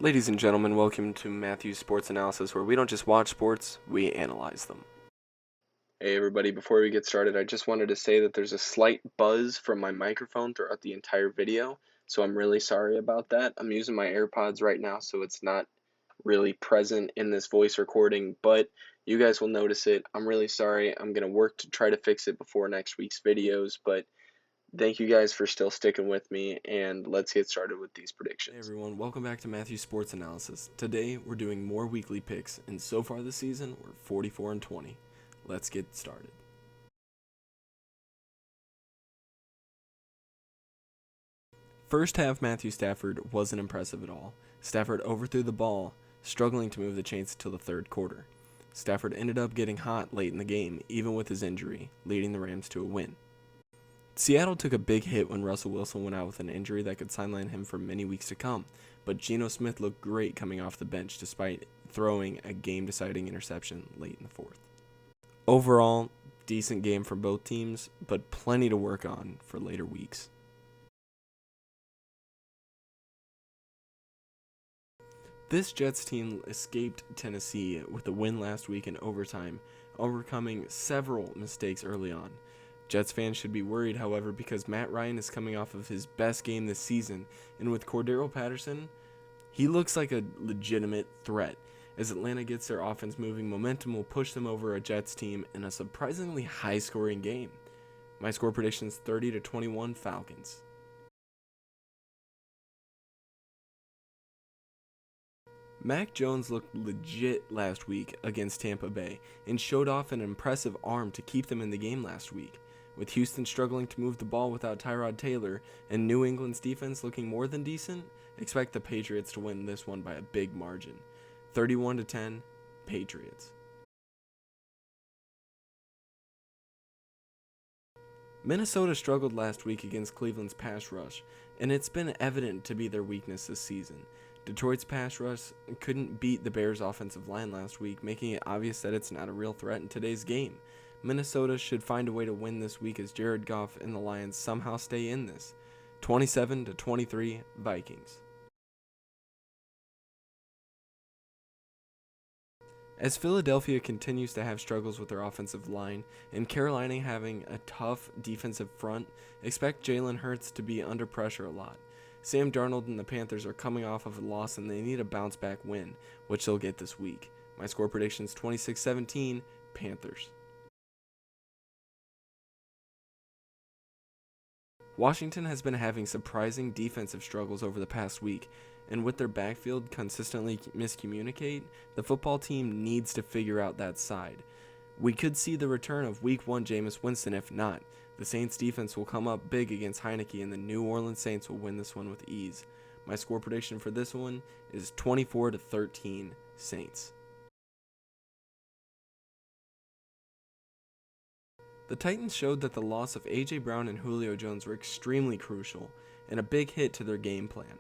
Ladies and gentlemen, welcome to Matthew's Sports Analysis, where we don't just watch sports, we analyze them. Hey everybody, before we get started, I just wanted to say that there's a slight buzz from my microphone throughout the entire video, so I'm really sorry about that. I'm using my AirPods right now, so it's not really present in this voice recording, but you guys will notice it. I'm really sorry. I'm going to work to try to fix it before next week's videos, but thank you guys for still sticking with me, and let's get started with these predictions. Hey everyone, welcome back to Matthew's Sports Analysis. Today, we're doing more weekly picks, and so far this season, we're 44-20. Let's get started. First half, Matthew Stafford wasn't impressive at all. Stafford overthrew the ball, struggling to move the chains until the third quarter. Stafford ended up getting hot late in the game, even with his injury, leading the Rams to a win. Seattle took a big hit when Russell Wilson went out with an injury that could sideline him for many weeks to come, but Geno Smith looked great coming off the bench despite throwing a game-deciding interception late in the fourth. Overall, decent game for both teams, but plenty to work on for later weeks. This Jets team escaped Tennessee with a win last week in overtime, overcoming several mistakes early on. Jets fans should be worried, however, because Matt Ryan is coming off of his best game this season, and with Cordero Patterson, he looks like a legitimate threat. As Atlanta gets their offense moving, momentum will push them over a Jets team in a surprisingly high-scoring game. My score prediction is 30-21 Falcons. Mac Jones looked legit last week against Tampa Bay and showed off an impressive arm to keep them in the game last week. With Houston struggling to move the ball without Tyrod Taylor and New England's defense looking more than decent, expect the Patriots to win this one by a big margin. 31-10, Patriots. Minnesota struggled last week against Cleveland's pass rush, and it's been evident to be their weakness this season. Detroit's pass rush couldn't beat the Bears' offensive line last week, making it obvious that it's not a real threat in today's game. Minnesota should find a way to win this week as Jared Goff and the Lions somehow stay in this. 27-23 Vikings. As Philadelphia continues to have struggles with their offensive line and Carolina having a tough defensive front, expect Jalen Hurts to be under pressure a lot. Sam Darnold and the Panthers are coming off of a loss and they need a bounce-back win, which they'll get this week. My score prediction is 26-17 Panthers. Washington has been having surprising defensive struggles over the past week, and with their backfield consistently miscommunicate, the football team needs to figure out that side. We could see the return of Week 1 Jameis Winston. If not, the Saints defense will come up big against Heineke, and the New Orleans Saints will win this one with ease. My score prediction for this one is 24-13 Saints. The Titans showed that the loss of A.J. Brown and Julio Jones were extremely crucial and a big hit to their game plan.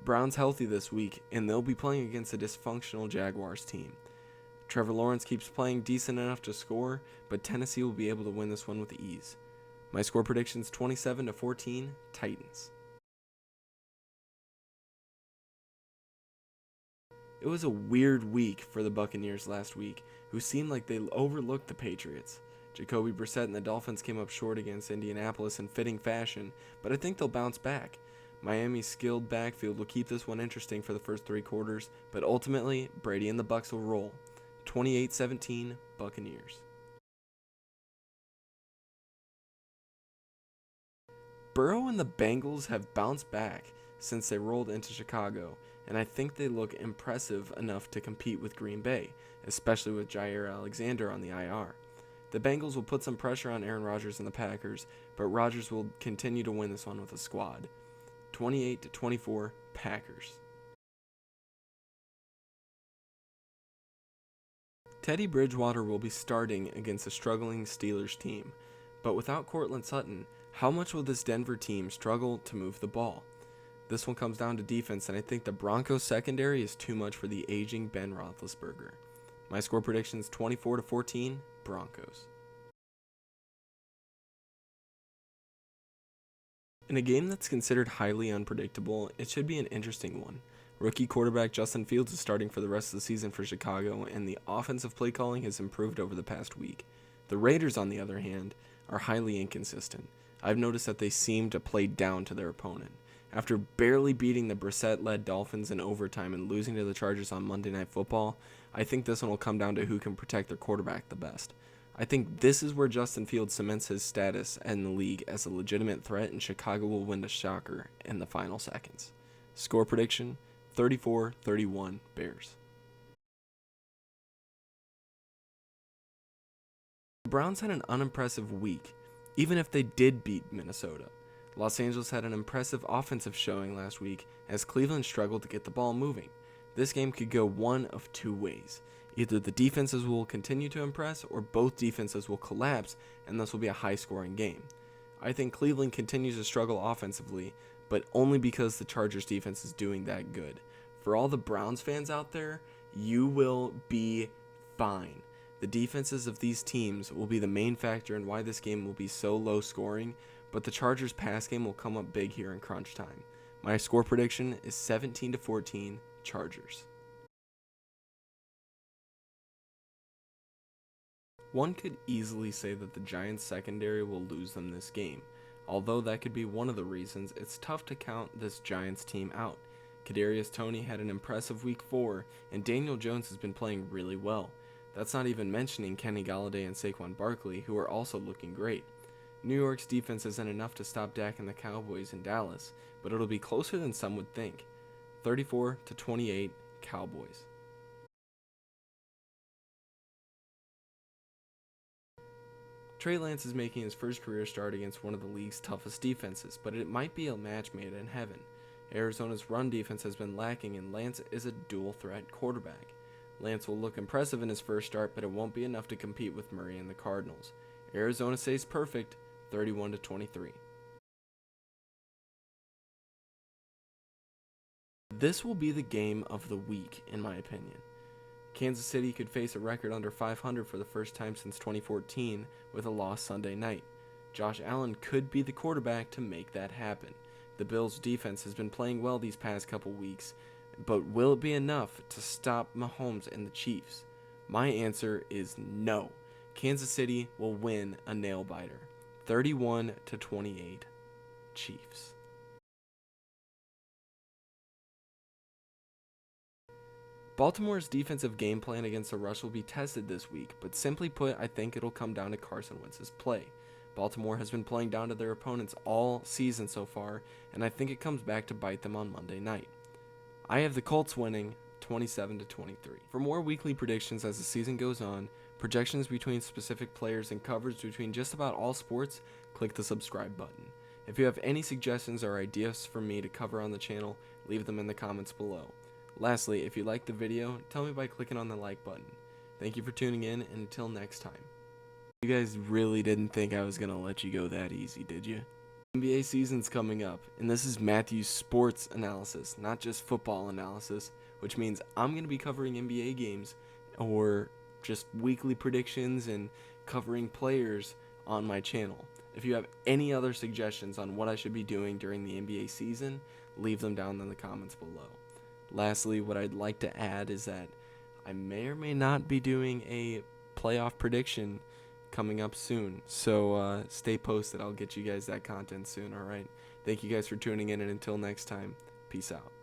Brown's healthy this week, and they'll be playing against a dysfunctional Jaguars team. Trevor Lawrence keeps playing decent enough to score, but Tennessee will be able to win this one with ease. My score prediction is 27-14 Titans. It was a weird week for the Buccaneers last week, who seemed like they overlooked the Patriots. Jacoby Brissett and the Dolphins came up short against Indianapolis in fitting fashion, but I think they'll bounce back. Miami's skilled backfield will keep this one interesting for the first three quarters, but ultimately, Brady and the Bucs will roll. 28-17 Buccaneers. Burrow and the Bengals have bounced back since they rolled into Chicago, and I think they look impressive enough to compete with Green Bay, especially with Jair Alexander on the IR. The Bengals will put some pressure on Aaron Rodgers and the Packers, but Rodgers will continue to win this one with a squad. 28-24 Packers. Teddy Bridgewater will be starting against a struggling Steelers team, but without Courtland Sutton, how much will this Denver team struggle to move the ball? This one comes down to defense, and I think the Broncos secondary is too much for the aging Ben Roethlisberger. My score prediction is 24-14 Broncos. In a game that's considered highly unpredictable, it should be an interesting one. Rookie quarterback Justin Fields is starting for the rest of the season for Chicago, and the offensive play calling has improved over the past week. The Raiders, on the other hand, are highly inconsistent. I've noticed that they seem to play down to their opponent. After barely beating the Brissett-led Dolphins in overtime and losing to the Chargers on Monday Night Football, I think this one will come down to who can protect their quarterback the best. I think this is where Justin Fields cements his status in the league as a legitimate threat, and Chicago will win the shocker in the final seconds. Score prediction, 34-31 Bears. The Browns had an unimpressive week, even if they did beat Minnesota. Los Angeles had an impressive offensive showing last week as Cleveland struggled to get the ball moving. This game could go one of two ways. Either the defenses will continue to impress, or both defenses will collapse, and this will be a high-scoring game. I think Cleveland continues to struggle offensively, but only because the Chargers defense is doing that good. For all the Browns fans out there, you will be fine. The defenses of these teams will be the main factor in why this game will be so low scoring, but the Chargers pass game will come up big here in crunch time. My score prediction is 17-14 Chargers. One could easily say that the Giants secondary will lose them this game. Although that could be one of the reasons, it's tough to count this Giants team out. Kadarius Toney had an impressive week 4, and Daniel Jones has been playing really well. That's not even mentioning Kenny Golladay and Saquon Barkley, who are also looking great. New York's defense isn't enough to stop Dak and the Cowboys in Dallas, but it'll be closer than some would think. 34-28 Cowboys. Trey Lance is making his first career start against one of the league's toughest defenses, but it might be a match made in heaven. Arizona's run defense has been lacking, and Lance is a dual-threat quarterback. Lance will look impressive in his first start, but it won't be enough to compete with Murray and the Cardinals. Arizona stays perfect, 31-23. This will be the game of the week, in my opinion. Kansas City could face a record under 500 for the first time since 2014 with a loss Sunday night. Josh Allen could be the quarterback to make that happen. The Bills' defense has been playing well these past couple weeks, but will it be enough to stop Mahomes and the Chiefs? My answer is no. Kansas City will win a nail-biter. 31-28 Chiefs. Baltimore's defensive game plan against the rush will be tested this week, but simply put, I think it'll come down to Carson Wentz's play. Baltimore has been playing down to their opponents all season so far, and I think it comes back to bite them on Monday night. I have the Colts winning 27-23. For more weekly predictions as the season goes on, projections between specific players, and coverage between just about all sports, click the subscribe button. If you have any suggestions or ideas for me to cover on the channel, leave them in the comments below. Lastly, if you liked the video, tell me by clicking on the like button. Thank you for tuning in, and until next time. You guys really didn't think I was going to let you go that easy, did you? NBA season's coming up, and this is Matthew's sports analysis, not just football analysis, which means I'm going to be covering NBA games or just weekly predictions and covering players on my channel. If you have any other suggestions on what I should be doing during the NBA season, leave them down in the comments below. Lastly, what I'd like to add is that I may or may not be doing a playoff prediction coming up soon. So stay posted. I'll get you guys that content soon, alright? Thank you guys for tuning in, and until next time, peace out.